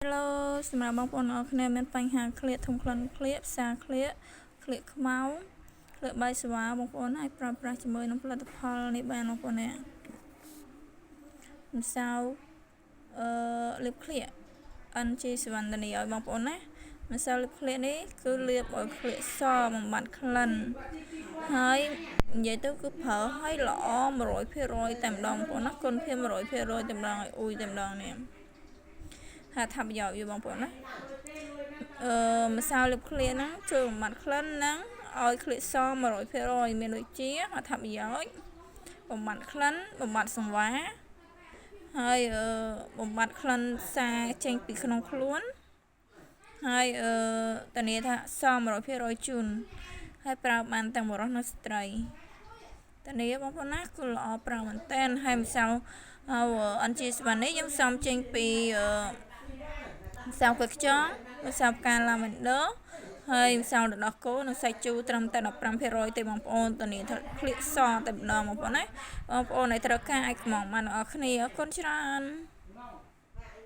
Hello សម្រាប់បងប្អូនអរគ្នាមានបញ្ហាឃ្លាកធំក្លិនឃ្លាកផ្សាឃ្លាកខ្មៅឃ្លាកបាយស្វាបងប្អូនអាចប្រើប្រាស់ជាមួយនឹងផលិតផលនេះបានបងប្អូនណាម្សៅលាបឃ្លាក NG សវណ្ណនីឲ្យបងប្អូនណាម្សៅលាបឃ្លាកនេះគឺលាបឲ្យឃ្លាកសបំបត្តិក្លិនហើយនិយាយទៅគឺប្រើឲ្យល្អ 100% តែម្ដងបងប្អូនណាគុណភាព 100% តែម្ដងឲ្យអ៊ុយតែម្ដងនេះថាថាប្រយោជន៍យូរបងប្អូនណាម្សៅលាបឃ្លាកហ្នឹងជួយបំបត្តិក្លិនហ្នឹងឲ្យឃ្លាកស 100% មានដូចជាអត្ថប្រយោជន៍បំបត្តិក្លិនបំបត្តិសង្វារហើយបំបត្តិក្លិនសាចេញពីក្នុងខ្លួនហើយធានាថាស 100% ជូនហើយប្រើបានទាំងបុរសនិងស្ត្រីធានាបងប្អូនណាគឺល្អប្រើមែនតើហើយម្សៅNG ស្វានេះយើងសំចេញពីម្សៅក្រូចខ្យងម្សៅផ្កាឡាវេនឌ័រហើយម្សៅទឹកដោះគោនិងសាច់ជូរត្រឹមតែ 15% ទេបងប្អូនធានាថាឃ្លាកសតែម្ដងបងប្អូនណាបងប្អូនឲ្យត្រូវការអាចខ្មងបានអ្នកនរគ្នាអរគុណច្រើន